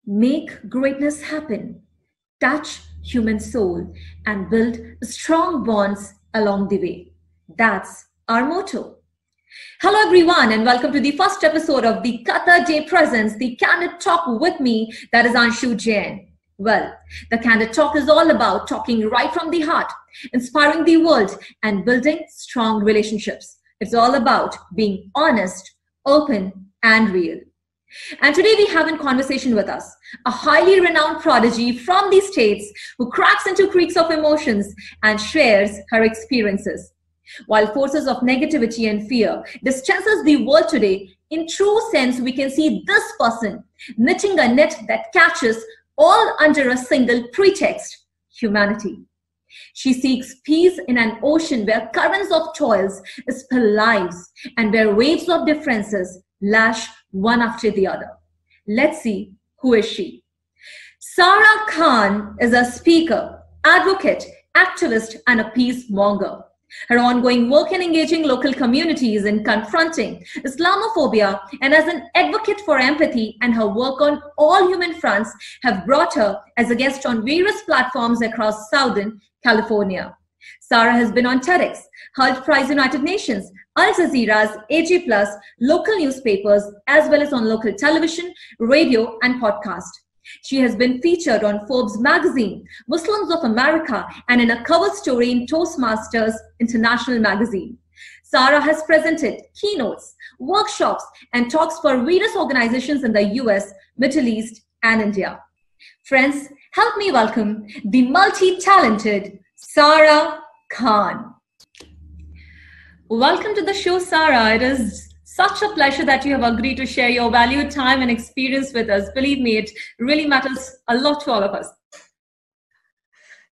make greatness happen, touch human soul, and build strong bonds along the way. That's our motto. Hello, everyone, and welcome to the first episode of the Qatar Day Presents, the Candid Talk with me, that is Anshu Jain. Well, the Candid Talk is all about talking right from the heart, inspiring the world, and building strong relationships. It's all about being honest, open, and real. And today we have in conversation with us a highly renowned prodigy from the States who cracks into creeks of emotions and shares her experiences. While forces of negativity and fear distances the world today, in true sense, we can see this person knitting a net that catches all under a single pretext: humanity. She seeks peace in an ocean where currents of toils spill lives and where waves of differences lash one after the other. Let's see, who is she? Sara Khan is a speaker, advocate, activist, and a peacemonger. Her ongoing work in engaging local communities in confronting Islamophobia and as an advocate for empathy and her work on all human fronts have brought her as a guest on various platforms across Southern California. Sara has been on TEDx, held Prize United Nations, Al Jazeera's AG+, local newspapers, as well as on local television, radio, and podcast. She has been featured on Forbes magazine, Muslims of America, and in a cover story in Toastmasters International magazine. Sara has presented keynotes, workshops, and talks for various organizations in the US, Middle East, and India. Friends, help me welcome the multi-talented Sara Khan. Welcome to the show, Sara. It is such a pleasure that you have agreed to share your valued time and experience with us. Believe me, it really matters a lot to all of us.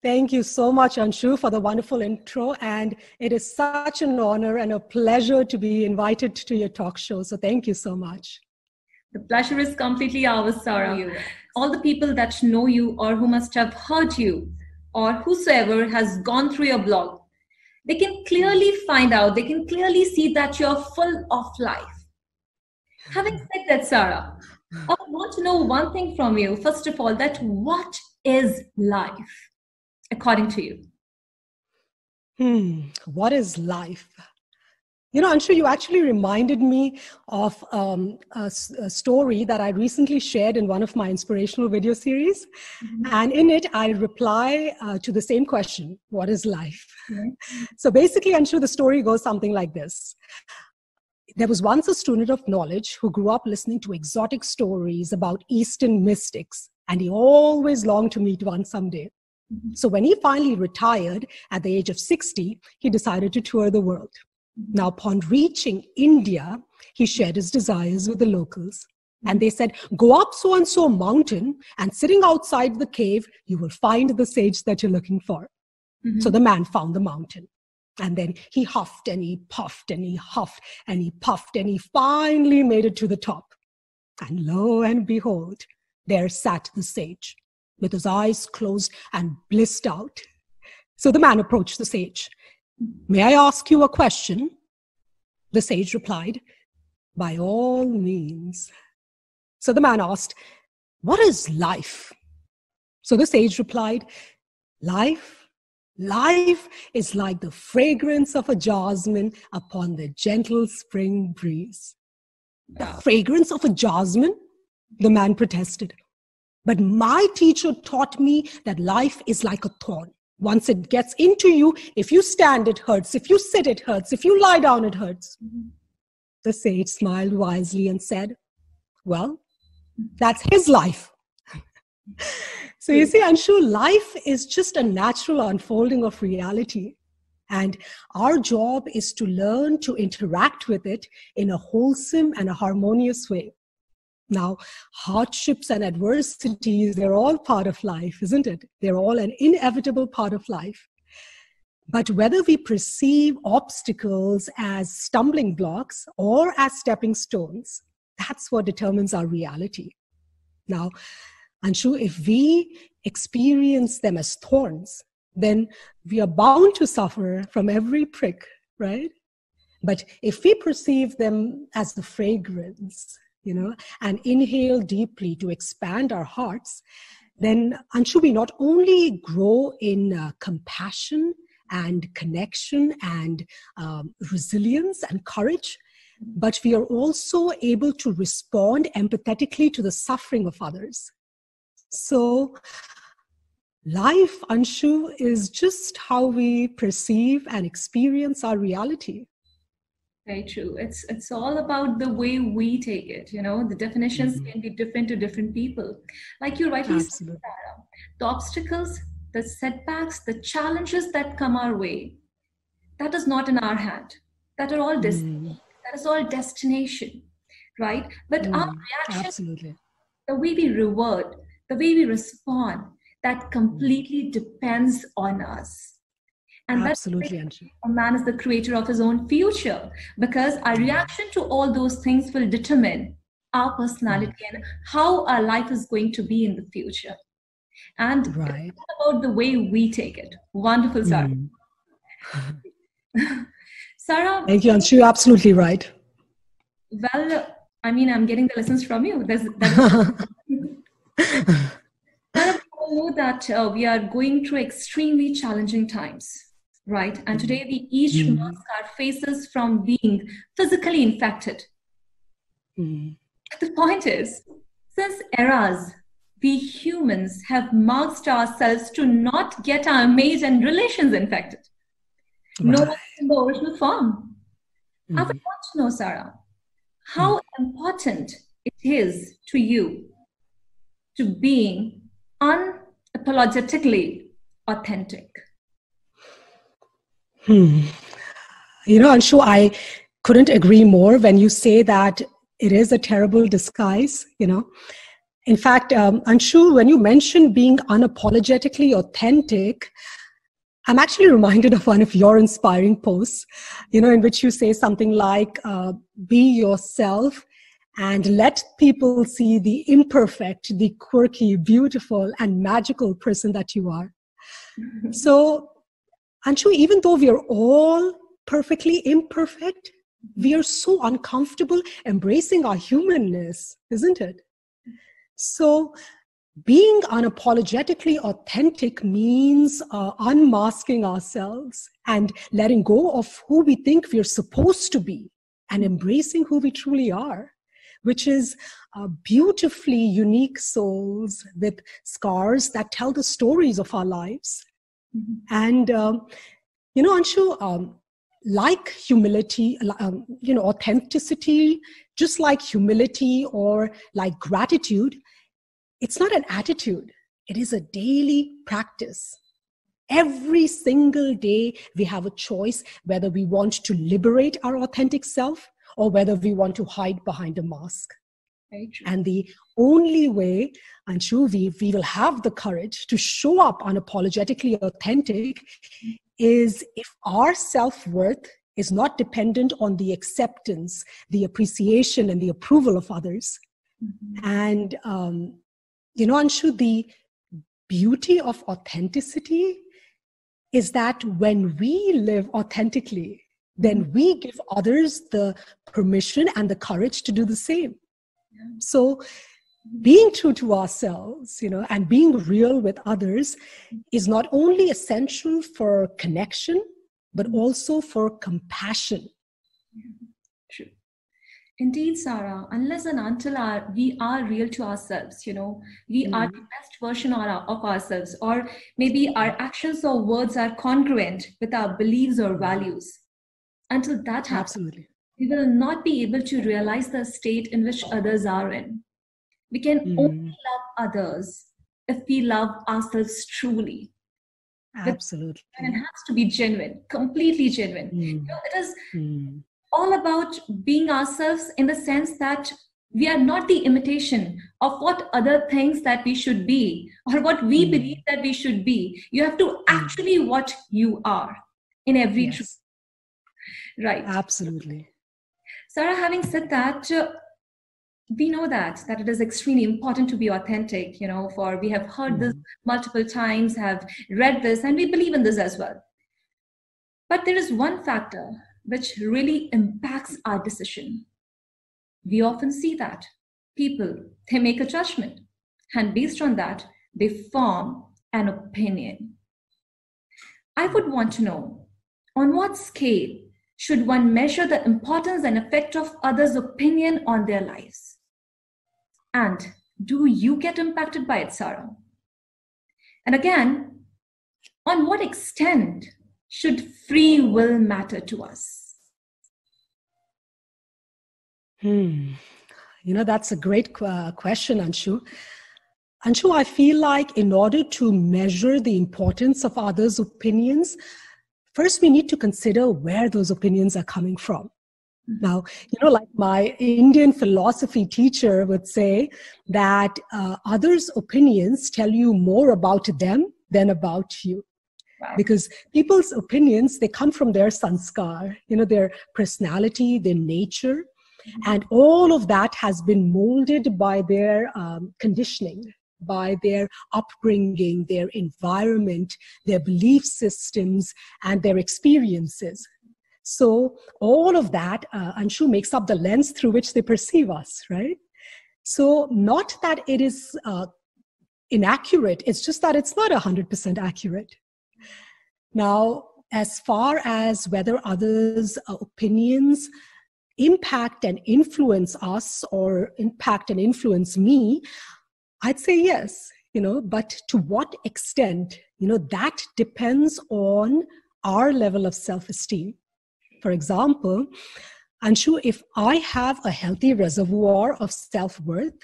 Thank you so much, Anshu, for the wonderful intro. And it is such an honor and a pleasure to be invited to your talk show. So thank you so much. The pleasure is completely ours, Sara. All the people that know you or who must have heard you or whosoever has gone through your blog, they can clearly find out, they can clearly see that you're full of life. Having said that, Sara, I want to know one thing from you. First of all, that what is life, according to you? What is life? You know, Anshu, you actually reminded me of a story that I recently shared in one of my inspirational video series. Mm-hmm. And in it, I reply to the same question: what is life? Mm-hmm. So basically, Anshu, the story goes something like this. There was once a student of knowledge who grew up listening to exotic stories about Eastern mystics, and he always longed to meet one someday. Mm-hmm. So when he finally retired at the age of 60, he decided to tour the world. Now, upon reaching India, he shared his desires with the locals. And they said, go up so-and-so mountain, and sitting outside the cave, you will find the sage that you're looking for. Mm-hmm. So the man found the mountain. And then he huffed and he puffed and he huffed and he puffed and he finally made it to the top. And lo and behold, there sat the sage with his eyes closed and blissed out. So the man approached the sage. May I ask you a question? The sage replied, by all means. So the man asked, what is life? So the sage replied, life is like the fragrance of a jasmine upon the gentle spring breeze. The fragrance of a jasmine? The man protested. But my teacher taught me that life is like a thorn. Once it gets into you, if you stand, it hurts. If you sit, it hurts. If you lie down, it hurts. Mm-hmm. The sage smiled wisely and said, well, that's his life. So you see, Anshu, life is just a natural unfolding of reality. And our job is to learn to interact with it in a wholesome and a harmonious way. Now, hardships and adversities, they're all part of life, isn't it? They're all an inevitable part of life. But whether we perceive obstacles as stumbling blocks or as stepping stones, that's what determines our reality. Now, Anshu, if we experience them as thorns, then we are bound to suffer from every prick, right? But if we perceive them as the fragrance, and inhale deeply to expand our hearts, then Anshu, we not only grow in compassion and connection and resilience and courage, but we are also able to respond empathetically to the suffering of others. So life, Anshu, is just how we perceive and experience our reality. Very true. It's all about the way we take it. The definitions can be different to different people. Like you rightly said, Sarah, the obstacles, the setbacks, the challenges that come our way, that is not in our hand. That are all destiny. That is all destination, right? But our reaction, the way we reward, the way we respond, that completely depends on us. And absolutely, that's a man is the creator of his own future, because our reaction to all those things will determine our personality and how our life is going to be in the future. And it's about the way we take it. Wonderful, Sarah. Sarah. Thank you, Anshu. You're absolutely right. Well, I mean, I'm getting the lessons from you. Sarah, we know that we are going through extremely challenging times. Right. And today we each mask our faces from being physically infected. The point is, since eras, we humans have masked ourselves to not get our mate and relations infected. No one in the original form. I would want to know, Sarah, how important it is to you to being unapologetically authentic. Anshu, I couldn't agree more when you say that it is a terrible disguise, In fact, Anshu, when you mentioned being unapologetically authentic, I'm actually reminded of one of your inspiring posts, in which you say something like, be yourself and let people see the imperfect, the quirky, beautiful, and magical person that you are. So, Anshu, even though we are all perfectly imperfect, we are so uncomfortable embracing our humanness, isn't it? So being unapologetically authentic means unmasking ourselves and letting go of who we think we're supposed to be and embracing who we truly are, which is beautifully unique souls with scars that tell the stories of our lives. And, Anshu, like humility, authenticity, just like humility or like gratitude, it's not an attitude. It is a daily practice. Every single day, we have a choice whether we want to liberate our authentic self or whether we want to hide behind a mask. And the only way, Anshu, we will have the courage to show up unapologetically authentic is if our self-worth is not dependent on the acceptance, the appreciation, and the approval of others. And, Anshu, the beauty of authenticity is that when we live authentically, then we give others the permission and the courage to do the same. So being true to ourselves, and being real with others is not only essential for connection, but also for compassion. True. Indeed, Sarah, unless and until we are real to ourselves, we are the best version of ourselves, or maybe our actions or words are congruent with our beliefs or values. Until that happens, absolutely, we will not be able to realize the state in which others are in. We can only love others if we love ourselves truly. Absolutely. And it has to be genuine, completely genuine. It is all about being ourselves in the sense that we are not the imitation of what other thinks that we should be or what we believe that we should be. You have to actually what you are in every truth. Right. Absolutely. Sarah, having said that, we know that it is extremely important to be authentic, for we have heard this multiple times, have read this, and we believe in this as well. But there is one factor which really impacts our decision. we often see that people, they make a judgment, and based on that, they form an opinion. I would want to know, on what scale should one measure the importance and effect of others' opinion on their lives? And do you get impacted by it, Sarah? And again, on what extent should free will matter to us? That's a great question, Anshu. Anshu, I feel like in order to measure the importance of others' opinions, first we need to consider where those opinions are coming from. Now, like my Indian philosophy teacher would say that others' opinions tell you more about them than about you. Right. Because people's opinions, they come from their sanskar, their personality, their nature, and all of that has been molded by their conditioning, by their upbringing, their environment, their belief systems, and their experiences. So all of that, Anshu, makes up the lens through which they perceive us, right? So not that it is inaccurate, it's just that it's not 100% accurate. Now, as far as whether others' opinions impact and influence us or impact and influence me, I'd say yes, but to what extent, that depends on our level of self-esteem. For example, Anshu, if I have a healthy reservoir of self-worth,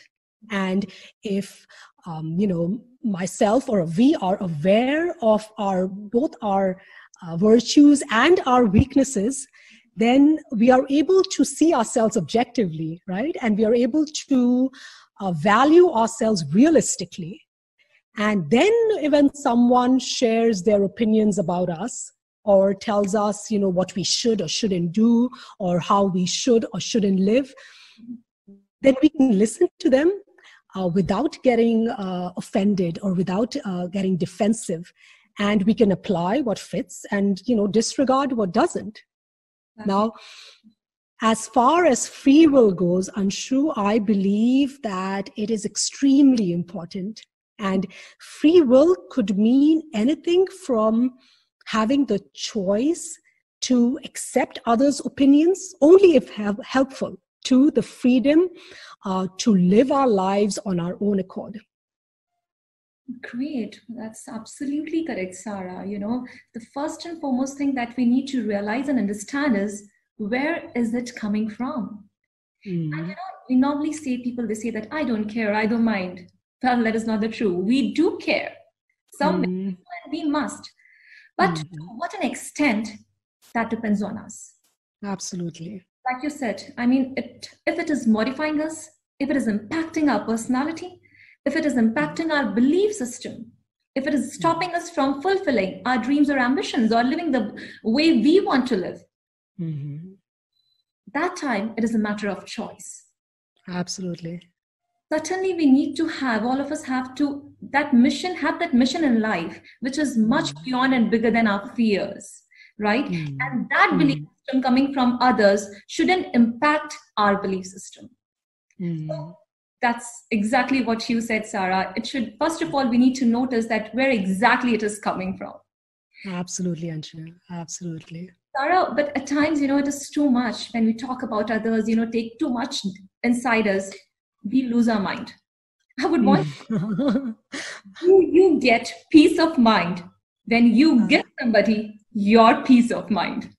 and if, myself or we are aware of both our virtues and our weaknesses, then we are able to see ourselves objectively, right? And we are able to value ourselves realistically. And then when someone shares their opinions about us, or tells us, what we should or shouldn't do, or how we should or shouldn't live, then we can listen to them without getting offended or without getting defensive. And we can apply what fits and, disregard what doesn't. Now, as far as free will goes, Anshu, I believe that it is extremely important. And free will could mean anything from having the choice to accept others' opinions, only if helpful, to the freedom to live our lives on our own accord. Great. That's absolutely correct, Sarah. The first and foremost thing that we need to realize and understand is, where is it coming from? And we normally say, they say that I don't care, I don't mind. Well, that is not the truth. We do care. We must. But to what an extent, that depends on us. Absolutely. Like you said, if it is modifying us, if it is impacting our personality, if it is impacting our belief system, if it is stopping us from fulfilling our dreams or ambitions or living the way we want to live, that time it is a matter of choice. Absolutely. Certainly we need to have, all of us have to, have that mission in life, which is much beyond and bigger than our fears, right? And that belief system coming from others shouldn't impact our belief system. So that's exactly what you said, Sarah. It should, first of all, we need to notice that where exactly it is coming from. Absolutely, Anshu. Absolutely. Sarah, but at times, it is too much when we talk about others, take too much inside us. We lose our mind. I would want you get peace of mind when you give somebody your peace of mind.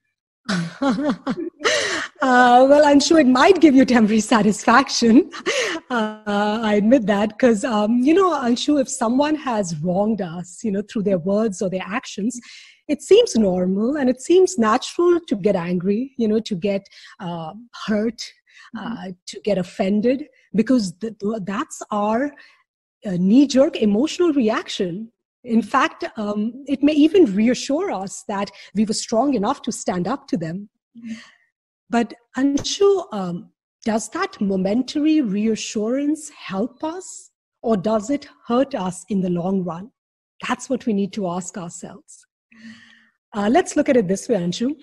Well, I'm sure it might give you temporary satisfaction. I admit that because, I'm sure if someone has wronged us, through their words or their actions, it seems normal and it seems natural to get angry, to get hurt, to get offended, because that's our knee-jerk emotional reaction. In fact, it may even reassure us that we were strong enough to stand up to them. But Anshu, does that momentary reassurance help us, or does it hurt us in the long run? That's what we need to ask ourselves. Let's look at it this way, Anshu.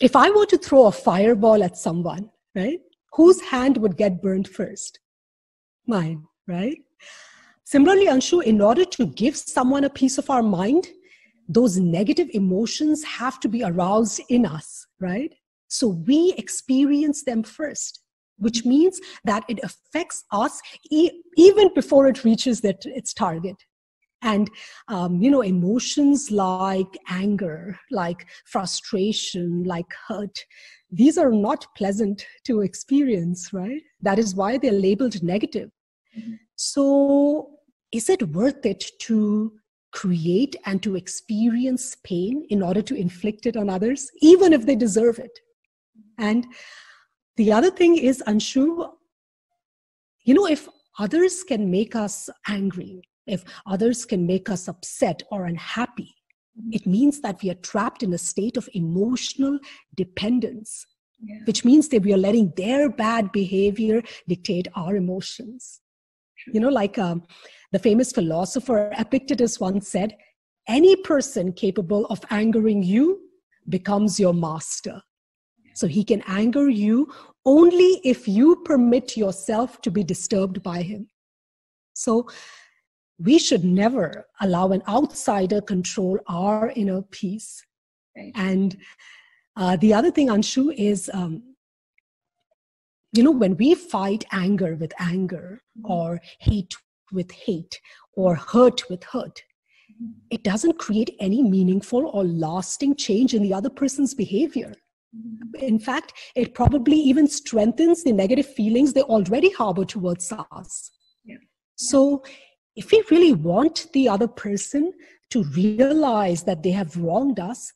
If I were to throw a fireball at someone, right? whose hand would get burned first? Mine, right? Similarly, Anshu, in order to give someone a piece of our mind, those negative emotions have to be aroused in us, right? So we experience them first, which means that it affects us even before it reaches its target. And, emotions like anger, like frustration, like hurt, these are not pleasant to experience, right? That is why they're labeled negative. So is it worth it to create and to experience pain in order to inflict it on others, even if they deserve it? And the other thing is, Anshu, if others can make us angry, if others can make us upset or unhappy, it means that we are trapped in a state of emotional dependence, which means that we are letting their bad behavior dictate our emotions. Like the famous philosopher Epictetus once said, any person capable of angering you becomes your master. So he can anger you only if you permit yourself to be disturbed by him. So we should never allow an outsider control our inner peace. Right. And the other thing, Anshu, is, when we fight anger with anger, or hate with hate, or hurt with hurt, it doesn't create any meaningful or lasting change in the other person's behavior. In fact, it probably even strengthens the negative feelings they already harbor towards us. Yeah. So if we really want the other person to realize that they have wronged us,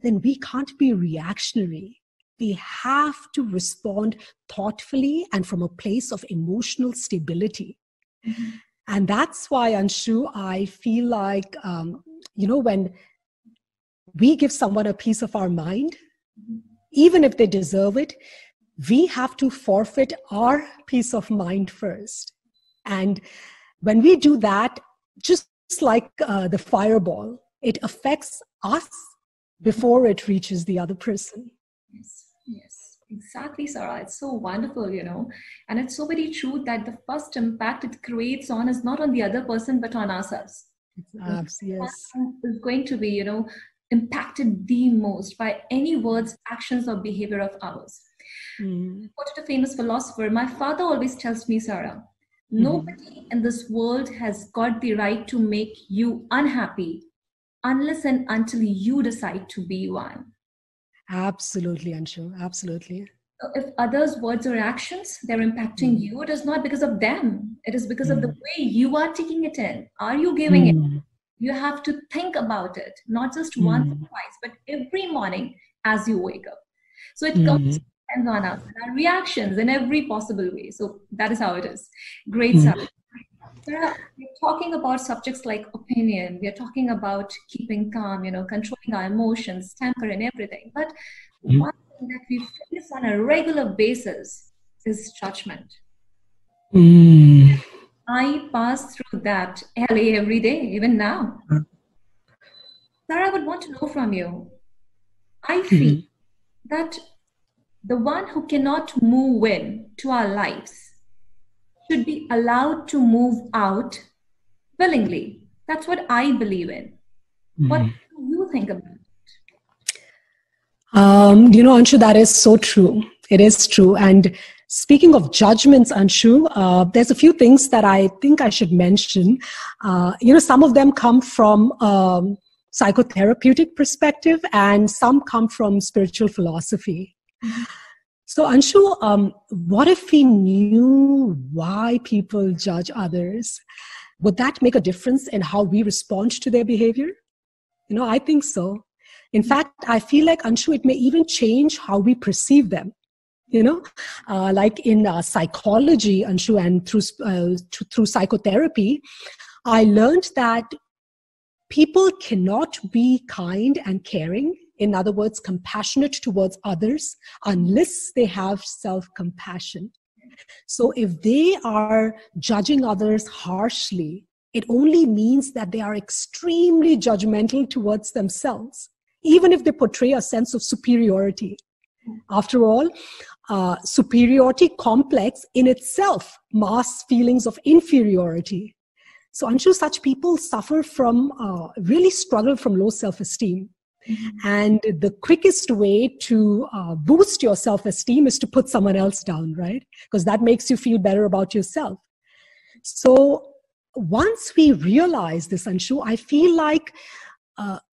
then we can't be reactionary. We have to respond thoughtfully and from a place of emotional stability. Mm-hmm. And that's why, Anshu, I feel like, when we give someone a piece of our mind, even if they deserve it, we have to forfeit our peace of mind first. And when we do that, just like the fireball, it affects us before it reaches the other person. Yes, exactly, Sarah. It's so wonderful, and it's so very true that the first impact it creates on is not on the other person, but on ourselves. Yes. Is going to be, impacted the most by any words, actions, or behavior of ours. Quoted a famous philosopher, my father always tells me, Sarah, nobody in this world has got the right to make you unhappy unless and until you decide to be one. Absolutely, Anshu. Absolutely. So if others' words or actions, they're impacting you, it is not because of them. It is because of the way you are taking it in. Are you giving it? You have to think about it, not just once or twice, but every morning as you wake up. So it depends on us and our reactions in every possible way. So that is how it is. Great subject. We're talking about subjects like opinion. We're talking about keeping calm, controlling our emotions, temper, and everything. But one thing that we face on a regular basis is judgment. I pass through that alley every day, even now. Sarah, I would want to know from you. I feel that the one who cannot move in to our lives should be allowed to move out willingly. That's what I believe in. What do you think about it? Anshu, that is so true. It is true. And speaking of judgments, Anshu, there's a few things that I think I should mention. Some of them come from psychotherapeutic perspective and some come from spiritual philosophy. So Anshu, what if we knew why people judge others? Would that make a difference in how we respond to their behavior? I think so. In fact, I feel like, Anshu, it may even change how we perceive them. Like in psychology, Anshu, and through psychotherapy, I learned that people cannot be kind and caring, in other words, compassionate towards others, unless they have self-compassion. So if they are judging others harshly, it only means that they are extremely judgmental towards themselves, even if they portray a sense of superiority. After all, superiority complex in itself masks feelings of inferiority. So Anshu, such people suffer from, really struggle from low self-esteem. Mm-hmm. And the quickest way to boost your self-esteem is to put someone else down, right? Because that makes you feel better about yourself. So once we realize this, Anshu, I feel like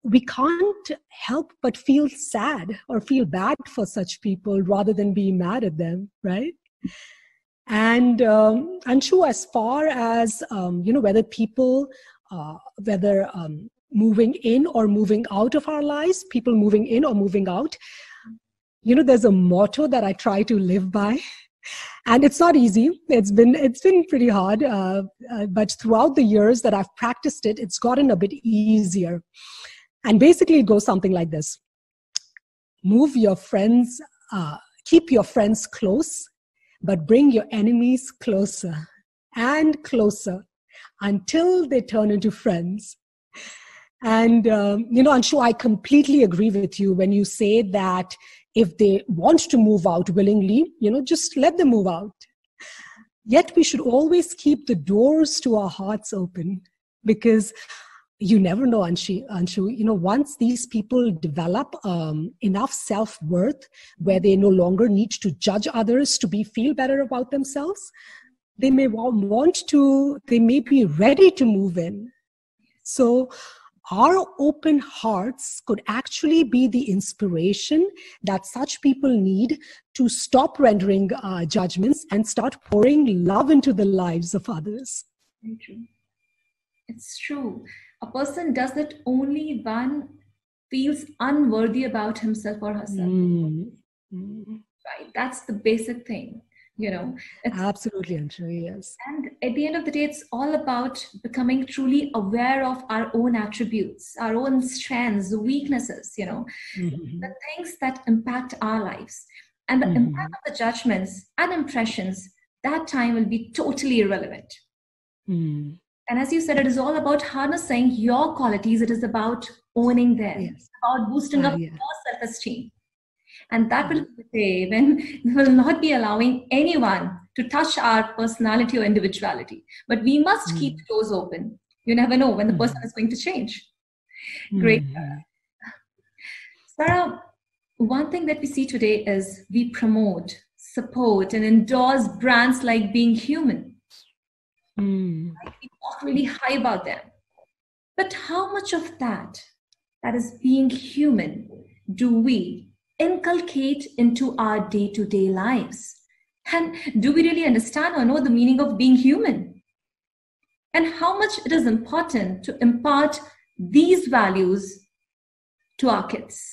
we can't help but feel sad or feel bad for such people rather than be mad at them, right? And Anshu, as far as, whether people, moving in or moving out of our lives, people moving in or moving out, there's a motto that I try to live by. And it's not easy. It's been pretty hard. But throughout the years that I've practiced it, it's gotten a bit easier. And basically it goes something like this. Move your friends, keep your friends close, but bring your enemies closer and closer until they turn into friends. And, Anshu, I completely agree with you when you say that if they want to move out willingly, just let them move out. Yet we should always keep the doors to our hearts open, because you never know, Anshu, once these people develop enough self-worth where they no longer need to judge others to feel better about themselves, they may be ready to move in. So our open hearts could actually be the inspiration that such people need to stop rendering judgments and start pouring love into the lives of others. Very true. It's true. A person does it only when feels unworthy about himself or herself. Right? That's the basic thing. Absolutely, Anshu, yes. And at the end of the day, it's all about becoming truly aware of our own attributes, our own strengths, weaknesses, the things that impact our lives. And the impact of the judgments and impressions, that time will be totally irrelevant. And as you said, it is all about harnessing your qualities. It is about owning them, yes. About boosting up your self-esteem. And that will be the day when we will not be allowing anyone to touch our personality or individuality. But we must keep the doors open. You never know when the person is going to change. Great. Sarah, one thing that we see today is we promote, support, and endorse brands like Being Human. We talk really high about them. But how much of that is being human, do we inculcate into our day-to-day lives? And do we really understand or know the meaning of being human? And how much it is important to impart these values to our kids?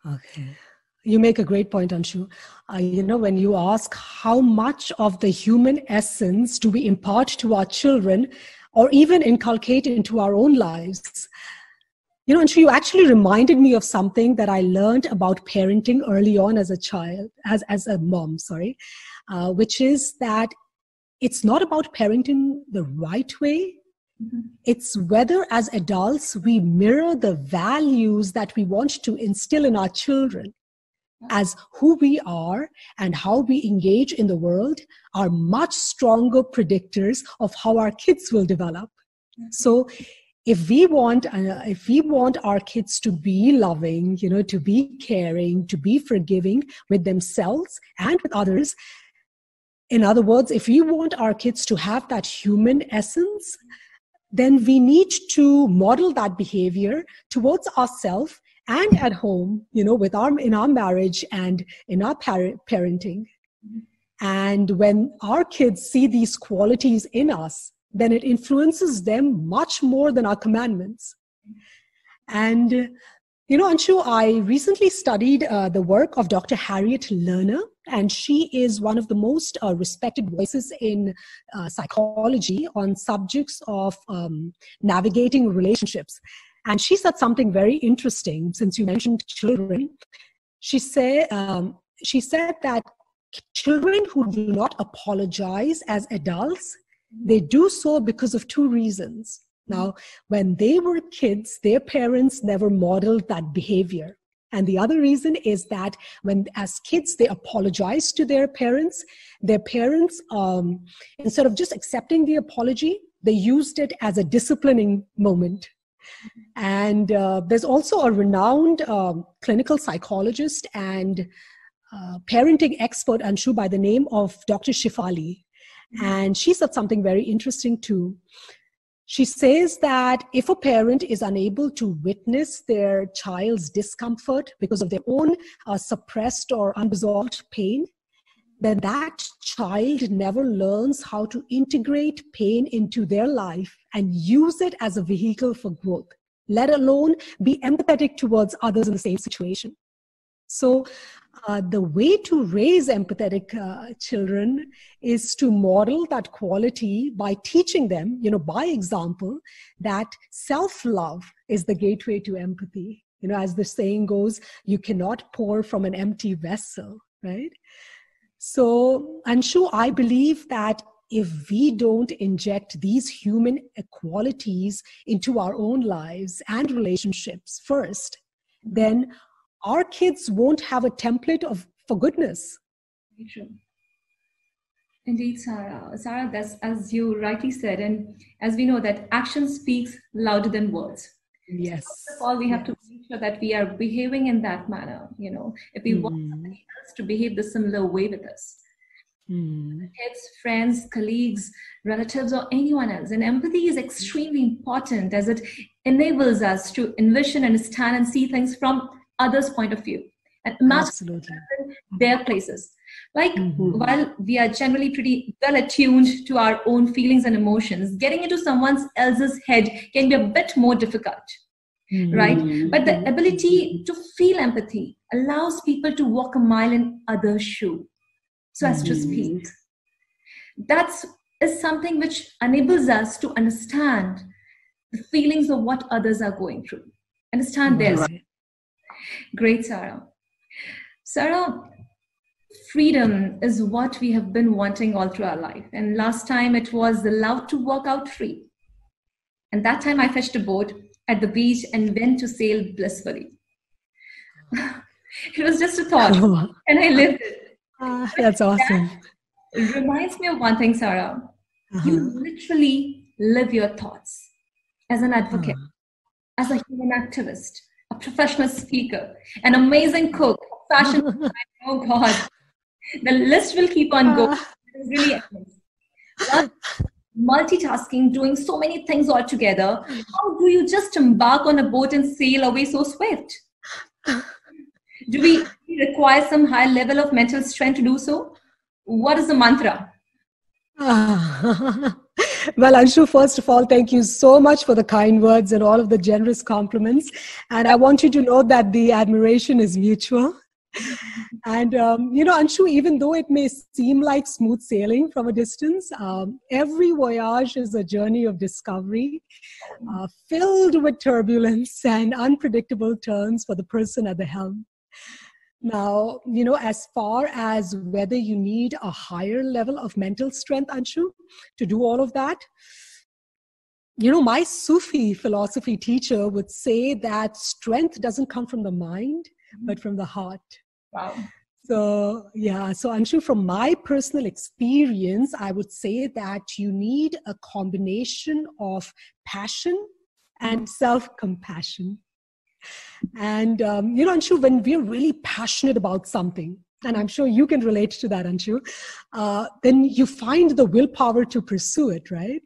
Okay. You make a great point, Anshu. When you ask how much of the human essence do we impart to our children or even inculcate into our own lives, Anshu, you actually reminded me of something that I learned about parenting early on as a child, as a mom, which is that it's not about parenting the right way. It's whether as adults we mirror the values that we want to instill in our children, as who we are and how we engage in the world are much stronger predictors of how our kids will develop. So if we want our kids to be loving, to be caring, to be forgiving with themselves and with others, in other words, if we want our kids to have that human essence, then we need to model that behavior towards ourselves and at home, in our marriage and in our parenting. And when our kids see these qualities in us, then it influences them much more than our commandments. And, Anshu, I recently studied the work of Dr. Harriet Lerner, and she is one of the most respected voices in psychology on subjects of navigating relationships. And she said something very interesting, since you mentioned children. She said that children who do not apologize as adults, they do so because of two reasons. Now, when they were kids, their parents never modeled that behavior. And the other reason is that when, as kids, they apologize to their parents, instead of just accepting the apology, they used it as a disciplining moment. And there's also a renowned clinical psychologist and parenting expert, Anshu, by the name of Dr. Shifali. And she said something very interesting too. She says that if a parent is unable to witness their child's discomfort because of their own suppressed or unresolved pain, then that child never learns how to integrate pain into their life and use it as a vehicle for growth, let alone be empathetic towards others in the same situation. So the way to raise empathetic children is to model that quality by teaching them, by example, that self-love is the gateway to empathy. As the saying goes, you cannot pour from an empty vessel, right? So, Anshu, I believe that if we don't inject these human qualities into our own lives and relationships first, then our kids won't have a template for goodness. Very true. Indeed, Sarah. Sarah, that's as you rightly said, and as we know that action speaks louder than words. Yes. First of all, we have to make sure that we are behaving in that manner. If we want somebody else to behave the similar way with us, kids, friends, colleagues, relatives, or anyone else. And empathy is extremely important as it enables us to envision, understand, and see things from others' point of view and imagine their places. Like while we are generally pretty well attuned to our own feelings and emotions, getting into someone else's head can be a bit more difficult, right? But the ability to feel empathy allows people to walk a mile in others' shoe, so as to speak. That is something which enables us to understand the feelings of what others are going through, understand theirs. Great, Sarah. Sarah, freedom is what we have been wanting all through our life. And last time it was allowed to walk out free. And that time I fetched a boat at the beach and went to sail blissfully. It was just a thought, and I lived it. That's awesome. It reminds me of one thing, Sarah. You literally live your thoughts as an advocate, as a human activist, a professional speaker, an amazing cook, fashion designer. Oh God, the list will keep on going. It's really amazing. Multitasking, doing so many things all together. How do you just embark on a boat and sail away so swift? Do we require some high level of mental strength to do so? What is the mantra? Well, Anshu, first of all, thank you so much for the kind words and all of the generous compliments. And I want you to know that the admiration is mutual. And, Anshu, even though it may seem like smooth sailing from a distance, every voyage is a journey of discovery, filled with turbulence and unpredictable turns for the person at the helm. Now, as far as whether you need a higher level of mental strength, Anshu, to do all of that, my Sufi philosophy teacher would say that strength doesn't come from the mind, but from the heart. Wow. So, so Anshu, from my personal experience, I would say that you need a combination of passion and self-compassion. And, Anshu, when we're really passionate about something, and I'm sure you can relate to that, Anshu, then you find the willpower to pursue it, right?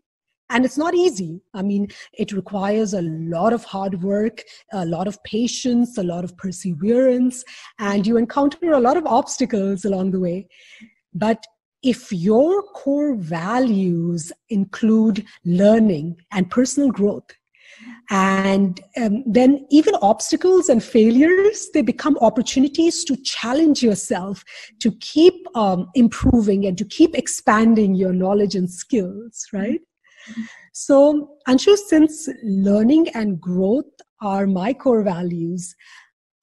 And it's not easy. I mean, it requires a lot of hard work, a lot of patience, a lot of perseverance, and you encounter a lot of obstacles along the way. But if your core values include learning and personal growth, and then even obstacles and failures, they become opportunities to challenge yourself, to keep improving and to keep expanding your knowledge and skills, right? So, Anshu, since learning and growth are my core values,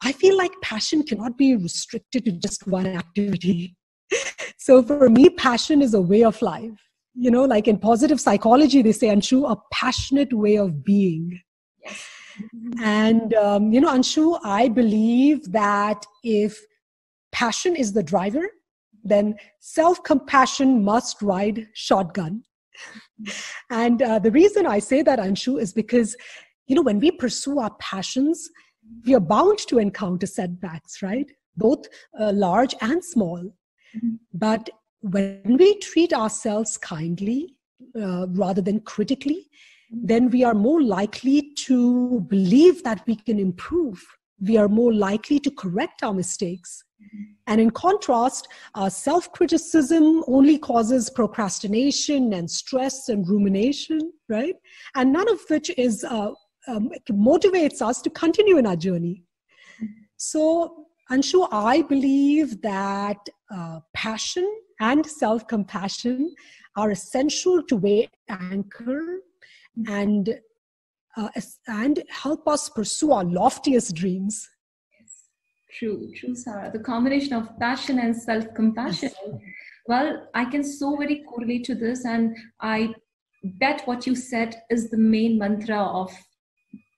I feel like passion cannot be restricted to just one activity. So for me, passion is a way of life. Like in positive psychology, they say, Anshu, a passionate way of being. Yes. And, Anshu, I believe that if passion is the driver, then self-compassion must ride shotgun. And the reason I say that, Anshu, is because, when we pursue our passions, we are bound to encounter setbacks, right? Both large and small. But when we treat ourselves kindly rather than critically, then we are more likely to believe that we can improve. We are more likely to correct our mistakes. And in contrast, self-criticism only causes procrastination and stress and rumination, right? And none of which is motivates us to continue in our journey. So, Anshu, I believe that passion and self-compassion are essential to weigh anchor and help us pursue our loftiest dreams. True, Sarah. The combination of passion and self-compassion. Well, I can so very correlate to this, and I bet what you said is the main mantra of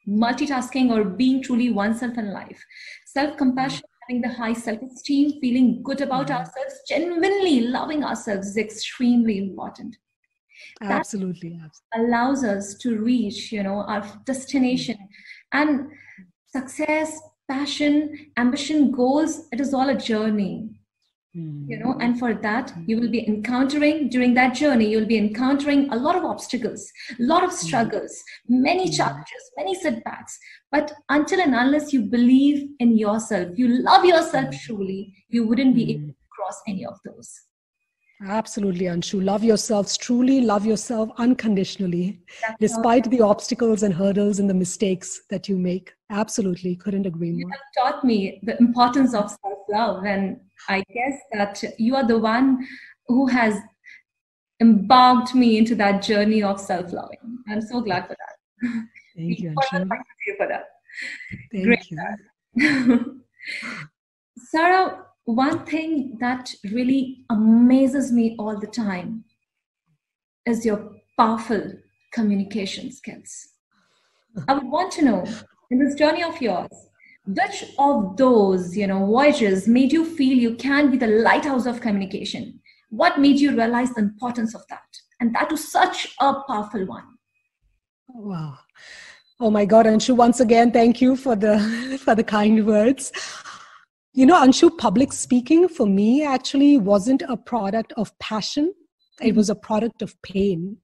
multitasking or being truly oneself in life. Self-compassion, having the high self-esteem, feeling good about ourselves, genuinely loving ourselves is extremely important. Absolutely. That allows us to reach, our destination. And success, passion, ambition, goals, it is all a journey. And for that, you will be encountering, during that journey, you'll be encountering a lot of obstacles, a lot of struggles, many challenges, many setbacks. But until and unless you believe in yourself, you love yourself truly, you wouldn't be able to cross any of those. Absolutely, Anshu. Love yourselves truly, love yourself unconditionally, despite the obstacles and hurdles and the mistakes that you make. Absolutely, couldn't agree more. You have taught me the importance of self-love, and I guess that you are the one who has embarked me into that journey of self-loving. I'm so glad for that. Thank you, Anshu. Thank you for that. Thank Great. you. Sarah, one thing that really amazes me all the time is your powerful communication skills. I would want to know, in this journey of yours, which of those, voyages made you feel you can be the lighthouse of communication? What made you realize the importance of that? And that was such a powerful one. Wow. Oh my God, Anshu, once again, thank you for the kind words. Anshu, public speaking for me actually wasn't a product of passion. It was a product of pain.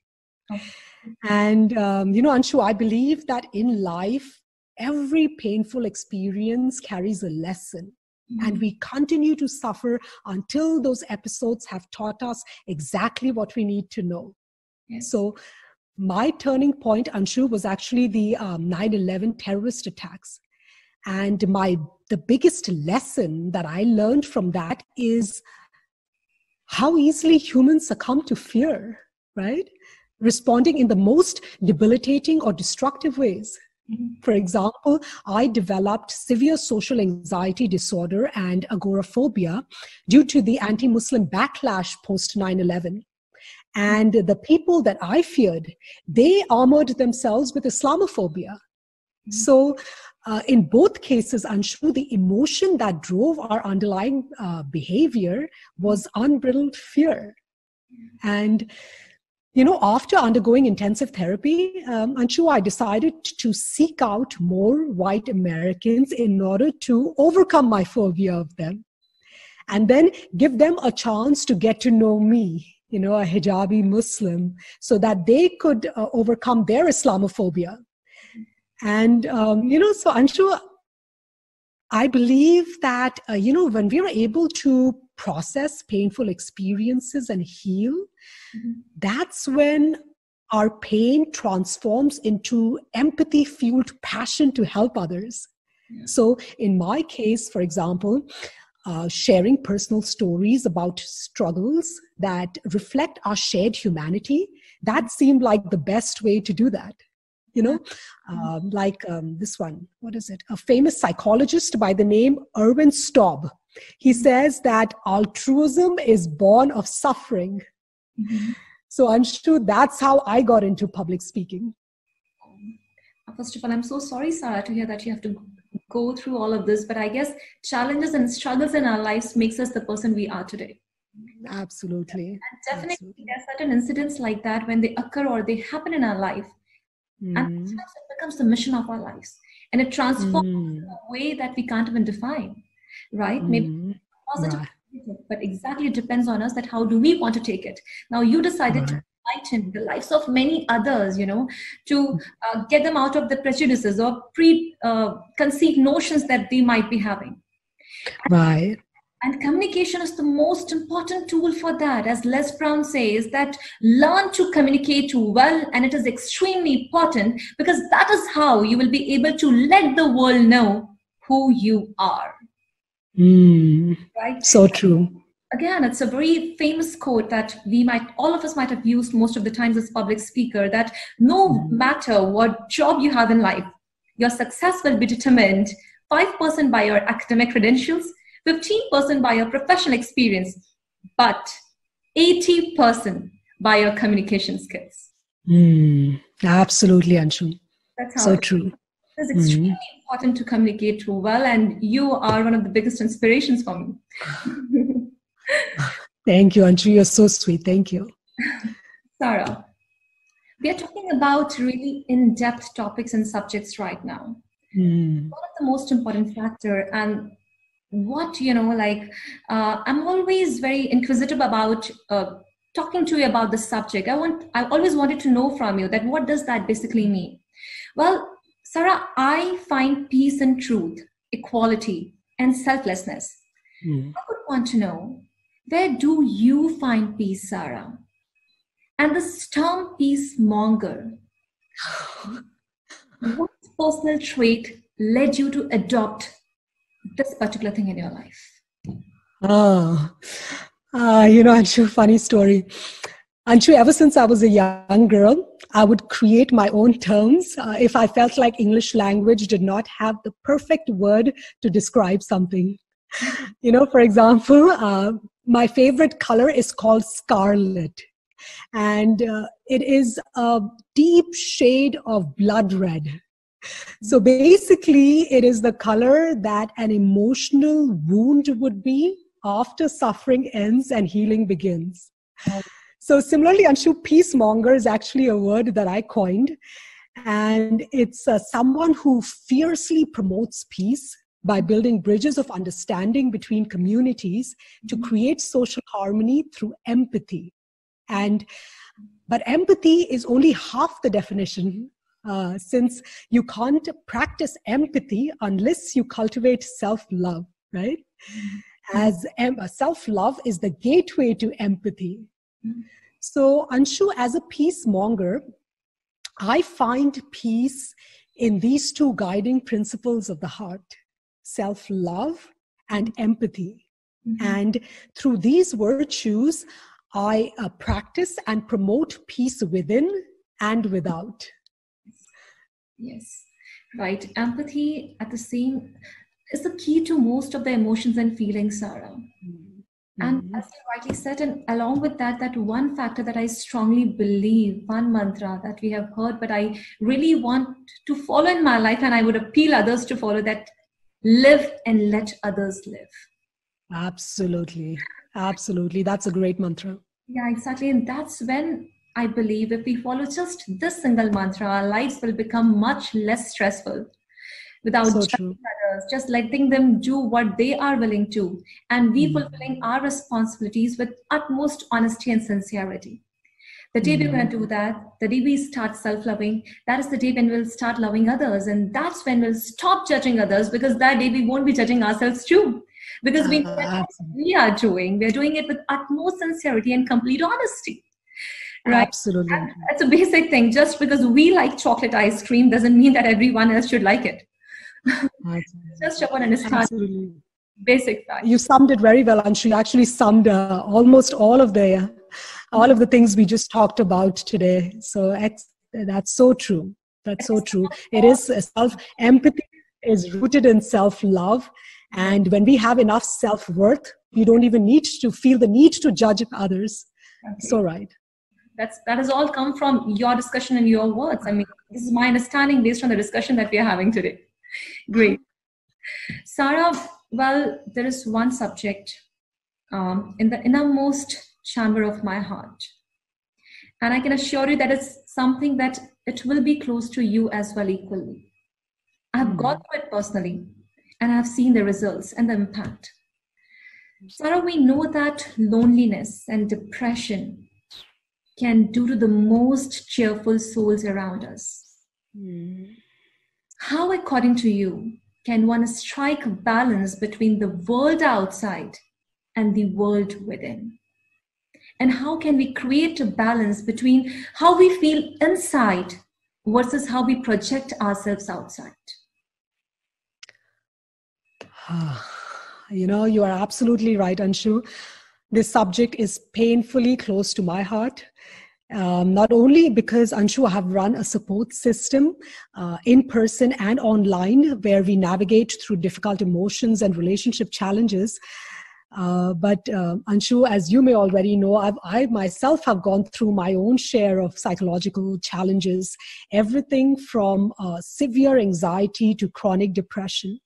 And, Anshu, I believe that in life, every painful experience carries a lesson. And we continue to suffer until those episodes have taught us exactly what we need to know. Yes. So my turning point, Anshu, was actually the 9/11 terrorist attacks. And the biggest lesson that I learned from that is how easily humans succumb to fear, right? Responding in the most debilitating or destructive ways. For example, I developed severe social anxiety disorder and agoraphobia due to the anti-Muslim backlash post 9/11. And the people that I feared, they armored themselves with Islamophobia. So in both cases, Anshu, the emotion that drove our underlying behavior was unbridled fear. And, after undergoing intensive therapy, Anshu, I decided to seek out more white Americans in order to overcome my phobia of them. And then give them a chance to get to know me, a hijabi Muslim, so that they could overcome their Islamophobia. And, so Anshu, I believe that, when we are able to process painful experiences and heal, that's when our pain transforms into empathy-fueled passion to help others. So in my case, for example, sharing personal stories about struggles that reflect our shared humanity, that seemed like the best way to do that. This one, what is it? A famous psychologist by the name Erwin Staub. He says that altruism is born of suffering. So Anshu, that's how I got into public speaking. First of all, I'm so sorry, Sarah, to hear that you have to go through all of this. But I guess challenges and struggles in our lives makes us the person we are today. Absolutely. And definitely, Absolutely. there are certain incidents like that when they occur or they happen in our life. And sometimes it becomes the mission of our lives. And it transforms in a way that we can't even define, right? Maybe positive, but exactly it depends on us that how do we want to take it. Now, you decided to enlighten the lives of many others, to get them out of the prejudices or preconceived notions that they might be having. Right. And communication is the most important tool for that. As Les Brown says, that learn to communicate well, and it is extremely important because that is how you will be able to let the world know who you are. Right? So true. Again, it's a very famous quote that all of us might have used most of the times as public speaker, that no matter what job you have in life, your success will be determined 5% by your academic credentials, 15% by your professional experience, but 80% by your communication skills. Absolutely, Anshu. That's how so true. It's extremely important to communicate well, and you are one of the biggest inspirations for me. Thank you, Anshu. You're so sweet. Thank you. Sarah, we are talking about really in-depth topics and subjects right now. One of the most important factor, and what, I'm always very inquisitive about talking to you about the subject. I always wanted to know from you that what does that basically mean? Well, Sarah, I find peace in truth, equality, and selflessness. I would want to know, where do you find peace, Sarah? And this term peacemonger, what personal trait led you to adopt this particular thing in your life? Anshu, funny story. Anshu, ever since I was a young girl, I would create my own terms if I felt like English language did not have the perfect word to describe something. For example, my favorite color is called scarlet. And it is a deep shade of blood red. So basically, it is the color that an emotional wound would be after suffering ends and healing begins. So similarly, Anshu, peacemonger is actually a word that I coined. And it's someone who fiercely promotes peace by building bridges of understanding between communities to create social harmony through empathy. But empathy is only half the definition, since you can't practice empathy unless you cultivate self-love, right? As self-love is the gateway to empathy. So, Anshu, as a peacemonger, I find peace in these two guiding principles of the heart: self-love and empathy. And through these virtues, I practice and promote peace within and without. Yes, right. Empathy is the key to most of the emotions and feelings, Sarah. And as you rightly said, and along with that one factor that I strongly believe, one mantra that we have heard, but I really want to follow in my life, and I would appeal others to follow that: live and let others live. Absolutely. Absolutely. That's a great mantra. Yeah, exactly. And that's when I believe if we follow just this single mantra, our lives will become much less stressful without judging others, just letting them do what they are willing to, and we fulfilling our responsibilities with utmost honesty and sincerity. The day we're going to do that, the day we start self-loving, that is the day when we'll start loving others. And that's when we'll stop judging others, because that day we won't be judging ourselves too. Because we know what we are doing. We're doing it with utmost sincerity and complete honesty. Right? Absolutely. And that's a basic thing. Just because we like chocolate ice cream doesn't mean that everyone else should like it. Just upon understanding basic fact. You summed it very well, Anshu. You actually summed almost all of the things we just talked about today. So that's so true. That's so true. It is empathy is rooted in self-love. And when we have enough self-worth, we don't even need to feel the need to judge others. Okay. So right. That has all come from your discussion and your words. I mean, this is my understanding based on the discussion that we are having today. Great. Sarah, well, there is one subject in the innermost chamber of my heart. And I can assure you that it's something that it will be close to you as well equally. I have gone through it personally, and I have seen the results and the impact. Sarah, we know that loneliness and depression can do to the most cheerful souls around us. How, according to you, can one strike a balance between the world outside and the world within? And how can we create a balance between how we feel inside versus how we project ourselves outside? You know, you are absolutely right, Anshu. This subject is painfully close to my heart. Not only because, Anshu, I have run a support system in person and online where we navigate through difficult emotions and relationship challenges. But Anshu, as you may already know, I myself have gone through my own share of psychological challenges, everything from severe anxiety to chronic depression.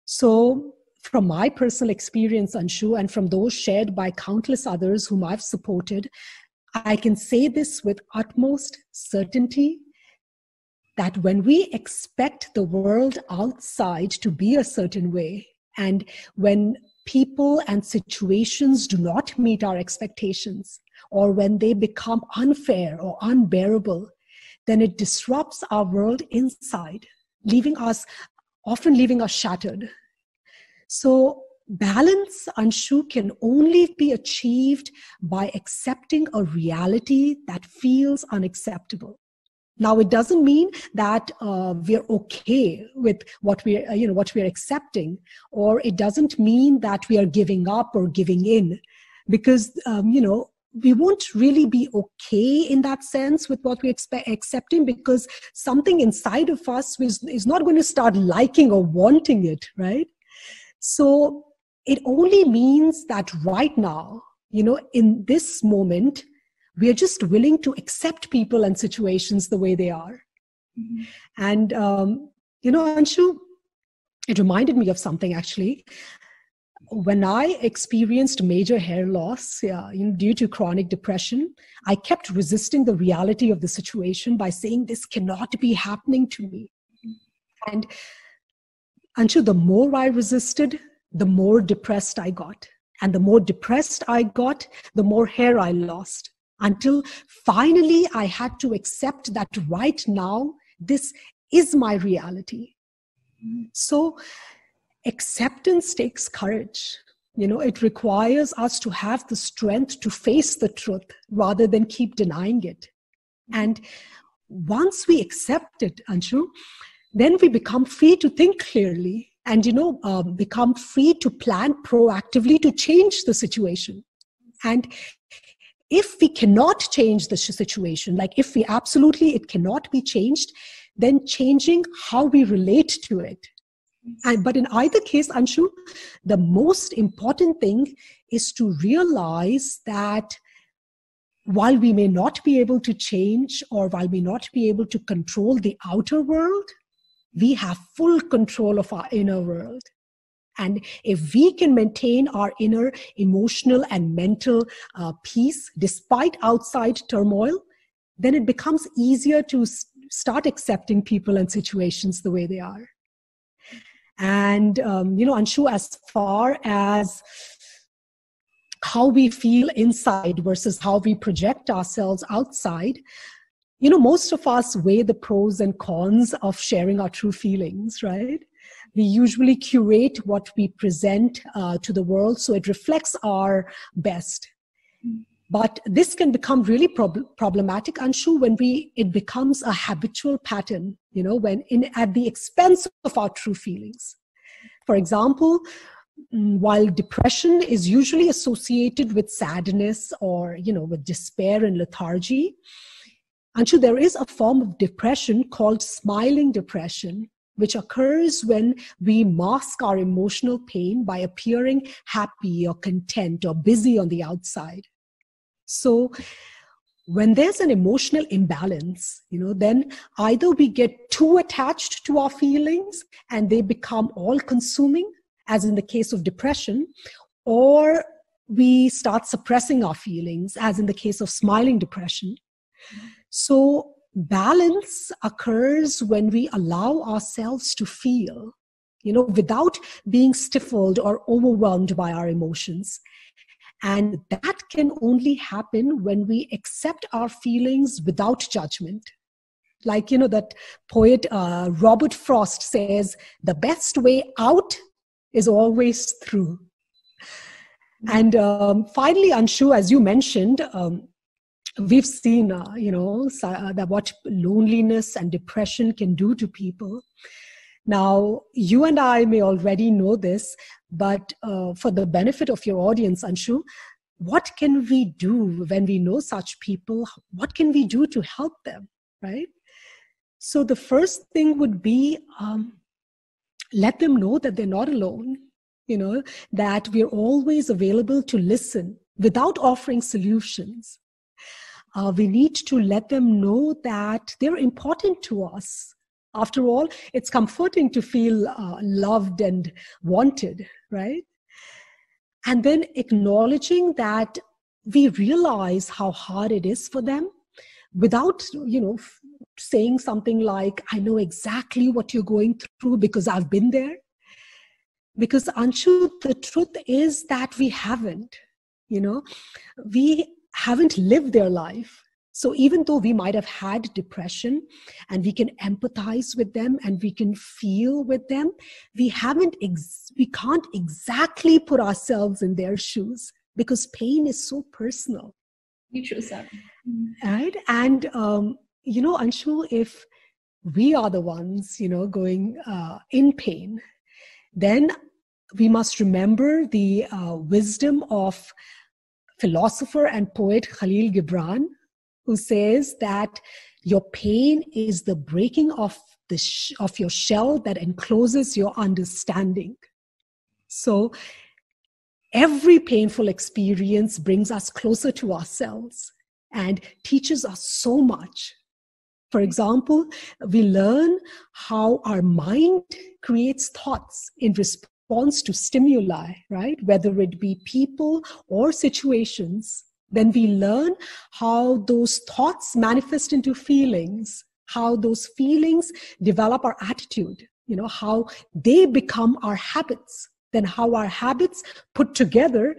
So from my personal experience, Anshu, and from those shared by countless others whom I've supported, I can say this with utmost certainty, that when we expect the world outside to be a certain way, and when people and situations do not meet our expectations, or when they become unfair or unbearable, then it disrupts our world inside, often leaving us shattered. So balance, Anshu, can only be achieved by accepting a reality that feels unacceptable. Now, it doesn't mean that we're okay with what we're accepting, or it doesn't mean that we are giving up or giving in, because we won't really be okay in that sense with what we're accepting, because something inside of us is not going to start liking or wanting it, right? So it only means that right now, in this moment, we are just willing to accept people and situations the way they are. And, Anshu, it reminded me of something actually. When I experienced major hair loss due to chronic depression, I kept resisting the reality of the situation by saying, this cannot be happening to me. And Anshu, the more I resisted, the more depressed I got. And the more depressed I got, the more hair I lost. Until finally I had to accept that right now, this is my reality. So acceptance takes courage. It requires us to have the strength to face the truth rather than keep denying it. And once we accept it, Anshu, then we become free to think clearly and, become free to plan proactively to change the situation. And if we cannot change the situation, like if it cannot be changed, then changing how we relate to it. But in either case, Anshu, the most important thing is to realize that while we may not be able to change, or while we not be able to control the outer world, we have full control of our inner world. And if we can maintain our inner emotional and mental peace despite outside turmoil, then it becomes easier to start accepting people and situations the way they are. And, Anshu, as far as how we feel inside versus how we project ourselves outside, most of us weigh the pros and cons of sharing our true feelings, right? We usually curate what we present to the world so it reflects our best. But this can become really problematic, Anshu, when it becomes a habitual pattern, at the expense of our true feelings. For example, while depression is usually associated with sadness or, with despair and lethargy, Anshu, there is a form of depression called smiling depression, which occurs when we mask our emotional pain by appearing happy or content or busy on the outside. So when there's an emotional imbalance, then either we get too attached to our feelings and they become all consuming, as in the case of depression, or we start suppressing our feelings, as in the case of smiling depression. So balance occurs when we allow ourselves to feel, without being stifled or overwhelmed by our emotions. And that can only happen when we accept our feelings without judgment. Like, that poet Robert Frost says, the best way out is always through. And finally, Anshu, as you mentioned, we've seen, that what loneliness and depression can do to people. Now, you and I may already know this, but for the benefit of your audience, Anshu, what can we do when we know such people? What can we do to help them, right? So the first thing would be let them know that they're not alone, that we're always available to listen without offering solutions. We need to let them know that they're important to us. After all, it's comforting to feel loved and wanted, right? And then acknowledging that we realize how hard it is for them without, saying something like, I know exactly what you're going through because I've been there. Because Anshu, the truth is that we haven't, we haven't lived their life. So even though we might have had depression and we can empathize with them and we can feel with them, we can't exactly put ourselves in their shoes because pain is so personal. True, Sarah. Right? And, Anshu, if we are the ones, going in pain, then we must remember the wisdom of philosopher and poet Khalil Gibran, who says that your pain is the breaking of of your shell that encloses your understanding. So every painful experience brings us closer to ourselves and teaches us so much. For example, we learn how our mind creates thoughts in response to stimuli, right? Whether it be people or situations. Then we learn how those thoughts manifest into feelings, how those feelings develop our attitude, how they become our habits, then how our habits put together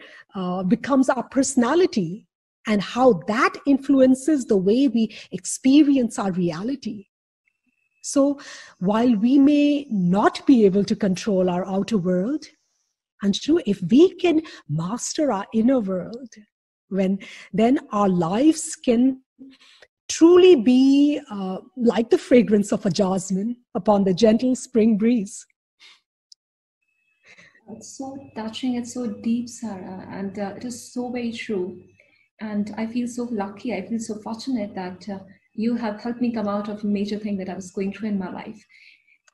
becomes our personality, and how that influences the way we experience our reality. So while we may not be able to control our outer world, and so if we can master our inner world, then our lives can truly be like the fragrance of a jasmine upon the gentle spring breeze. It's so touching, it's so deep, Sarah, and it is so very true. And I feel so lucky, I feel so fortunate that you have helped me come out of a major thing that I was going through in my life.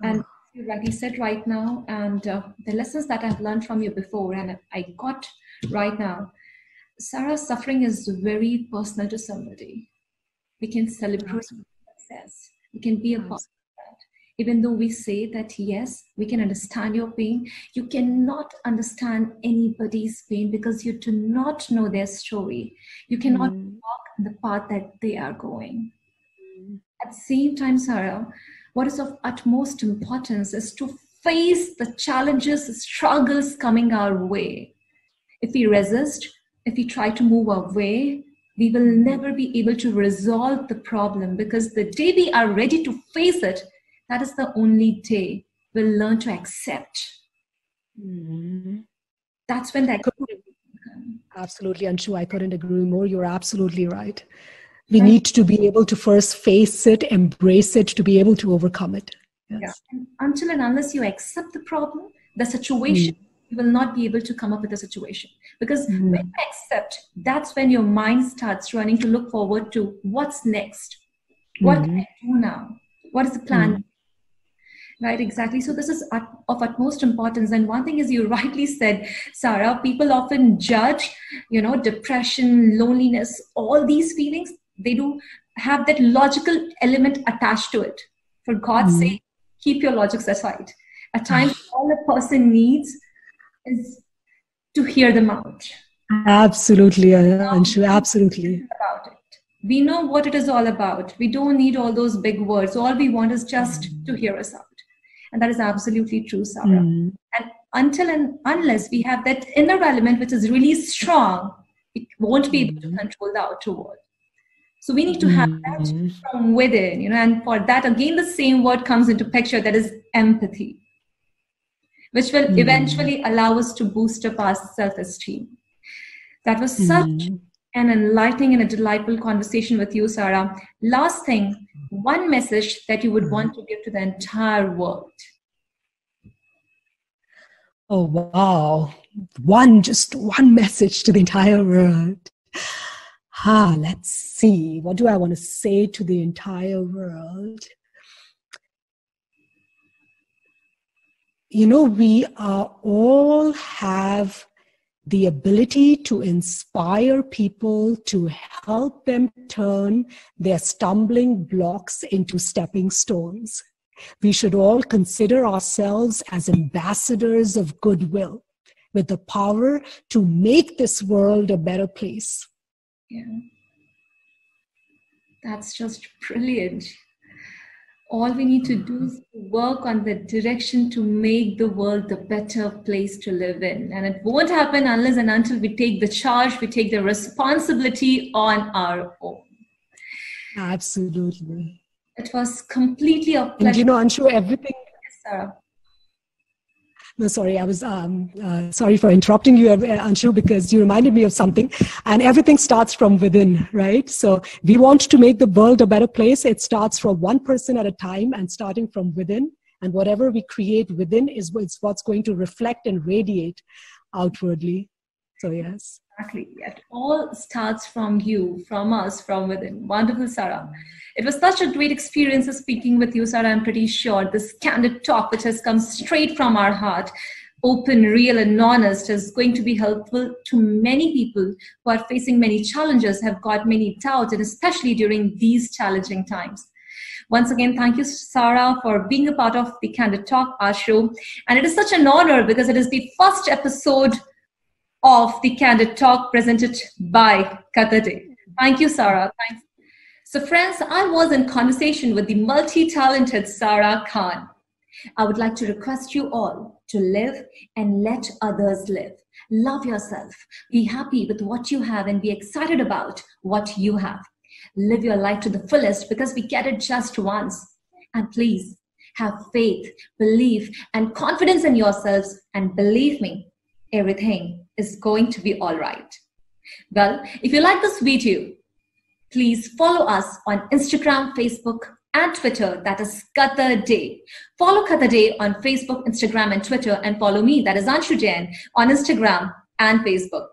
And you rightly said right now, and the lessons that I've learned from you before and I got right now, Sarah, suffering is very personal to somebody. We can celebrate success. We can be a part of that. Even though we say that, yes, we can understand your pain, you cannot understand anybody's pain because you do not know their story. You cannot walk the path that they are going. At the same time, Sarah, what is of utmost importance is to face the challenges, the struggles coming our way. If we resist, if we try to move away, we will never be able to resolve the problem, because the day we are ready to face it, that is the only day we'll learn to accept. That's when that... Absolutely, Anshu, I couldn't agree more. You're absolutely right. We need to be able to first face it, embrace it, to be able to overcome it. Yes. Yeah. And until and unless you accept the problem, the situation, you will not be able to come up with a situation. Because when you accept, that's when your mind starts running to look forward to what's next. What can I do now? What is the plan? Right, exactly. So this is of utmost importance. And one thing is, you rightly said, Sarah, people often judge, depression, loneliness, all these feelings. They do have that logical element attached to it. For God's sake, keep your logics aside. At times, all a person needs is to hear them out. Absolutely, Anshu, absolutely. About it. We know what it is all about. We don't need all those big words. All we want is just to hear us out. And that is absolutely true, Sarah. And until and unless we have that inner element which is really strong, it won't be able to control the outer world. So we need to have that from within, and for that, again, the same word comes into picture, that is empathy, which will eventually allow us to boost up our self-esteem. That was such an enlightening and a delightful conversation with you, Sarah. Last thing, one message that you would want to give to the entire world. Oh, wow. Just one message to the entire world. Let's see. What do I want to say to the entire world? We all have the ability to inspire people, to help them turn their stumbling blocks into stepping stones. We should all consider ourselves as ambassadors of goodwill with the power to make this world a better place. Yeah. That's just brilliant. All we need to do is work on the direction to make the world a better place to live in. And it won't happen unless and until we take the charge, we take the responsibility on our own. Absolutely. It was completely a pleasure. And Anshu, everything... Yes, Sarah. No, sorry, I was sorry for interrupting you, Anshu, because you reminded me of something. And everything starts from within, right? So we want to make the world a better place. It starts from one person at a time and starting from within. And whatever we create within is what's going to reflect and radiate outwardly. So yes. Exactly. It all starts from you, from us, from within. Wonderful, Sarah. It was such a great experience of speaking with you, Sarah. I'm pretty sure this candid talk, which has come straight from our heart, open, real, and honest, is going to be helpful to many people who are facing many challenges, have got many doubts, and especially during these challenging times. Once again, thank you, Sarah, for being a part of the Candid Talk, our show. And it is such an honor because it is the first episode of the Candid Talk presented by Qatar. Thank you, Sarah. Thanks. So friends, I was in conversation with the multi-talented Sarah Khan. I would like to request you all to live and let others live. Love yourself. Be happy with what you have and be excited about what you have. Live your life to the fullest because we get it just once. And please have faith, belief, and confidence in yourselves. And believe me, everything is going to be all right. Well, if you like this video, please follow us on Instagram, Facebook, and Twitter. That is Qatar Day. Follow Qatar Day on Facebook, Instagram, and Twitter, and follow me, that is Anshu Jain, on Instagram and Facebook.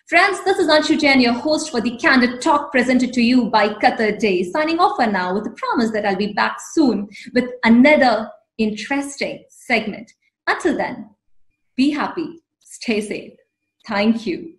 Friends, this is Anshu Jain, your host for the Candid Talk presented to you by Qatar Day. Signing off for now with the promise that I'll be back soon with another interesting segment. Until then, be happy, stay safe. Thank you.